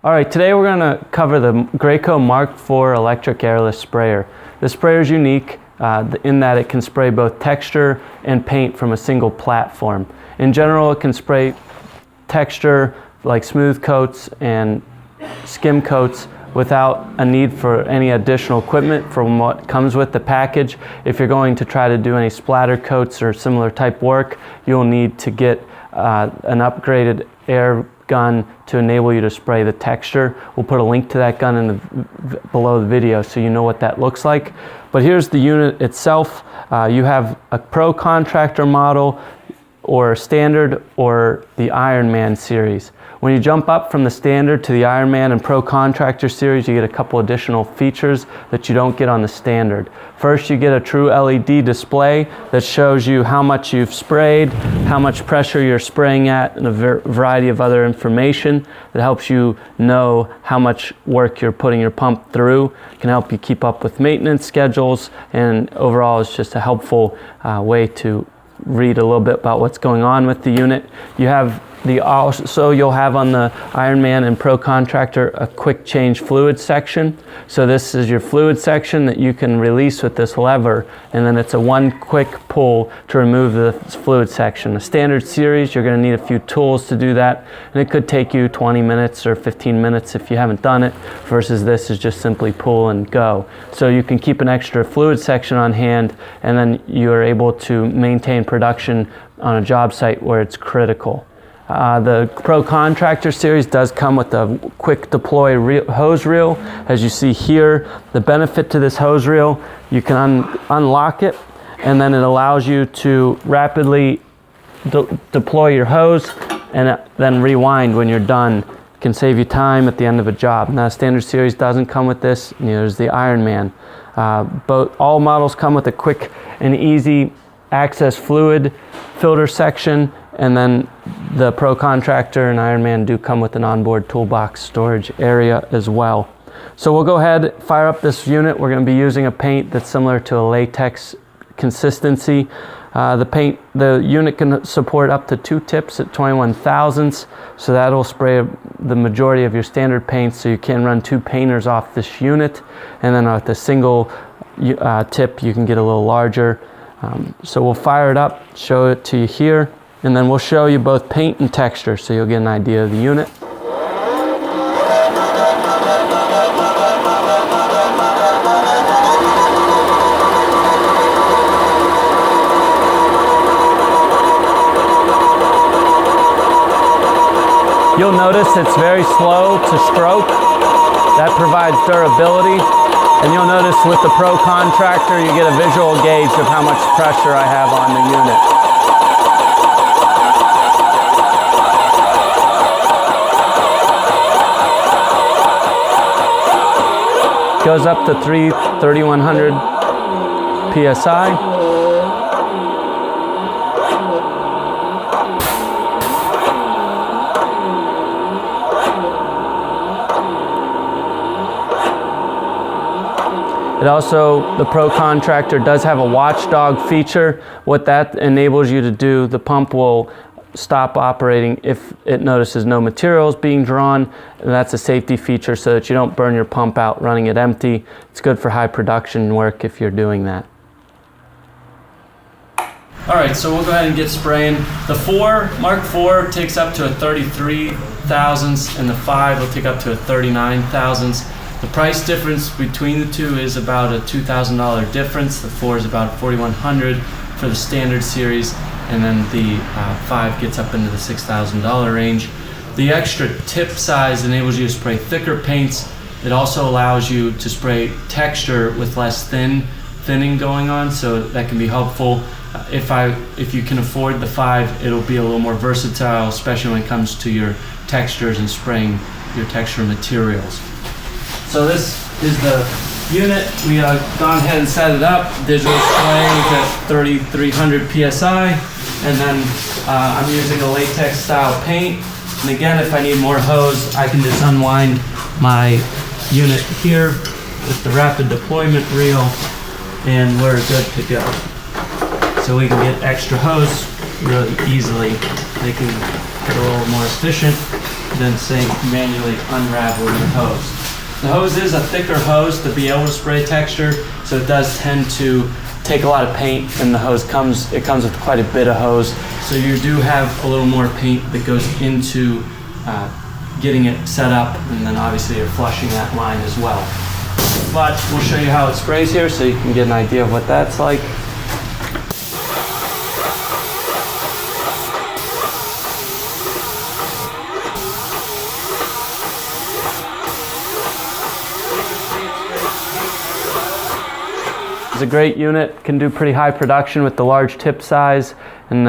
All right, today we're going to cover the Graco Mark IV electric airless sprayer. This sprayer is unique in that it can spray both texture and paint from a single platform. In general, it can spray texture like smooth coats and skim coats without a need for any additional equipment from what comes with the package. If you're going to try to do any splatter coats or similar type work, you'll need to get an upgraded air gun to enable you to spray the texture. We'll put a link to that gun below the video so you know what that looks like. But here's the unit itself. You have a Pro Contractor model or standard or the Ironman series. When you jump up from the standard to the Ironman and Pro Contractor series, you get a couple additional features that you don't get on the standard. First, you get a true LED display that shows you how much you've sprayed, how much pressure you're spraying at, and a variety of other information that helps you know how much work you're putting your pump through. It can help you keep up with maintenance schedules, and overall it's just a helpful way to read a little bit about what's going on with the unit. You have you'll have on the Ironman and Pro Contractor a quick change fluid section. So this is your fluid section that you can release with this lever, and then it's a one quick pull to remove the fluid section. The standard series, you're going to need a few tools to do that, and it could take you 20 minutes or 15 minutes if you haven't done it, versus this is just simply pull and go. So you can keep an extra fluid section on hand, and then you're able to maintain production on a job site where it's critical. The Pro Contractor series does come with a quick deploy hose reel. As you see here, the benefit to this hose reel, you can unlock it, and then it allows you to rapidly deploy your hose and then rewind when you're done. It can save you time at the end of a job. Now, standard series doesn't come with this. There's the Ironman. All models come with a quick and easy access fluid filter section, and then the Pro Contractor and Ironman do come with an onboard toolbox storage area as well. So we'll go ahead, fire up this unit. We're going to be using a paint that's similar to a latex consistency. The unit can support up to 2 tips at 21 thousandths, so that'll spray the majority of your standard paints, so you can run 2 painters off this unit, and then with a single tip you can get a little larger. So we'll fire it up, show it to you here, and then we'll show you both paint and texture so you'll get an idea of the unit. You'll notice it's very slow to stroke. That provides durability. And you'll notice with the Pro Contractor, you get a visual gauge of how much pressure I have on the unit. Goes up to 3,100 PSI. It also, the Pro Contractor does have a watchdog feature. What that enables you to do, the pump will stop operating if it notices no materials being drawn, and that's a safety feature so that you don't burn your pump out running it empty. It's good for high production work if you're doing that. All right, so we'll go ahead and get spraying. The Mark IV takes up to a 33 thousandths, and the 5 will take up to a 39 thousandths. The price difference between the two is about a $2,000 difference. The 4 is about $4,100 for the standard series, and then the 5 gets up into the $6,000 range. The extra tip size enables you to spray thicker paints. It also allows you to spray texture with less thinning going on, so that can be helpful. If you can afford the 5, it'll be a little more versatile, especially when it comes to your textures and spraying your texture materials. So this is the unit. We have gone ahead and set it up. Digital spray at 3,300 PSI. And then I'm using a latex style paint. And again, if I need more hose, I can just unwind my unit here with the rapid deployment reel, and we're good to go. So we can get extra hose really easily, making it a little more efficient. than say manually unraveling the hose. The hose is a thicker hose to be able to spray texture, so it does tend to take a lot of paint, and the hose comes with quite a bit of hose, so you do have a little more paint that goes into getting it set up, and then obviously you're flushing that line as well. But we'll show you how it sprays here so you can get an idea of what that's like. It's a great unit, can do pretty high production with the large tip size, and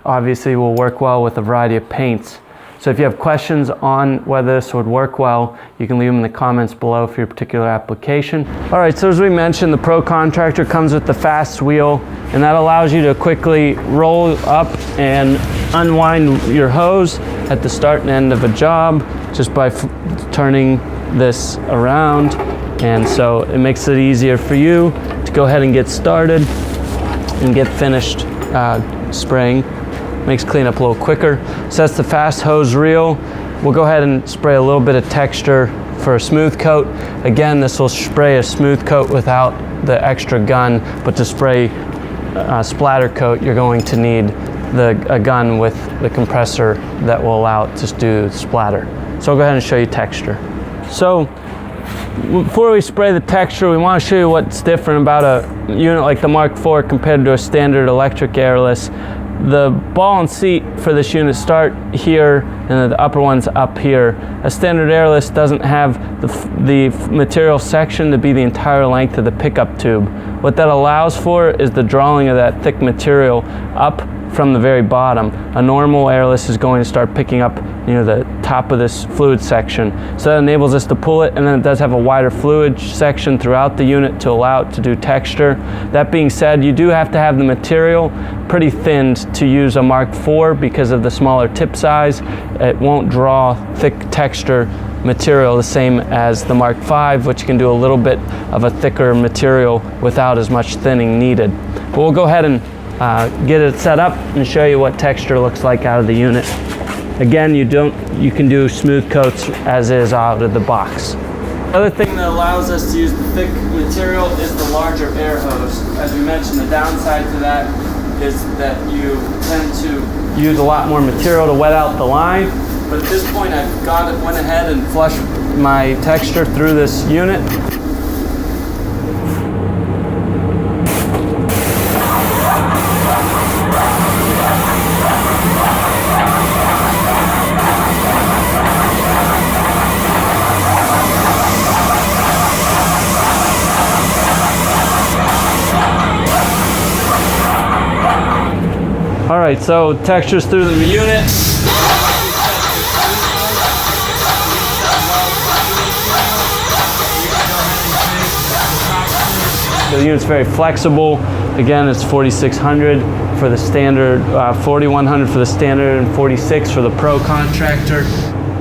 obviously will work well with a variety of paints. So if you have questions on whether this would work well, you can leave them in the comments below for your particular application. All right, so as we mentioned, the Pro Contractor comes with the fast wheel, and that allows you to quickly roll up and unwind your hose at the start and end of a job just by turning this around. And so it makes it easier for you to go ahead and get started and get finished spraying. Makes cleanup a little quicker. So that's the fast hose reel. We'll go ahead and spray a little bit of texture for a smooth coat. Again, this will spray a smooth coat without the extra gun, but to spray a splatter coat, you're going to need a gun with the compressor that will allow it to do splatter. So I'll go ahead and show you texture. So before we spray the texture, we want to show you what's different about a unit like the Mark IV compared to a standard electric airless. The ball and seat for this unit start here, and the upper one's up here. A standard airless doesn't have the material section to be the entire length of the pickup tube. What that allows for is the drawing of that thick material up from the very bottom. A normal airless is going to start picking up the top of this fluid section. So that enables us to pull it, and then it does have a wider fluid section throughout the unit to allow it to do texture. That being said, you do have to have the material pretty thinned to use a Mark IV because of the smaller tip size. It won't draw thick texture material the same as the Mark V, which can do a little bit of a thicker material without as much thinning needed. But we'll go ahead and get it set up and show you what texture looks like out of the unit. Again, you can do smooth coats as is out of the box. Another thing that allows us to use the thick material is the larger air hose. As we mentioned, the downside to that is that you tend to use a lot more material to wet out the line. But at this point, I've went ahead and flushed my texture through this unit. All right, so textures through the unit. The unit's very flexible. Again, it's 4,600 for the standard, 4,100 for the standard, and 46 for the Pro Contractor.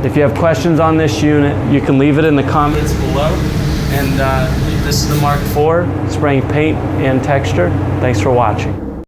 If you have questions on this unit, you can leave it in the comments below. And this is the Mark IV, spraying paint and texture. Thanks for watching.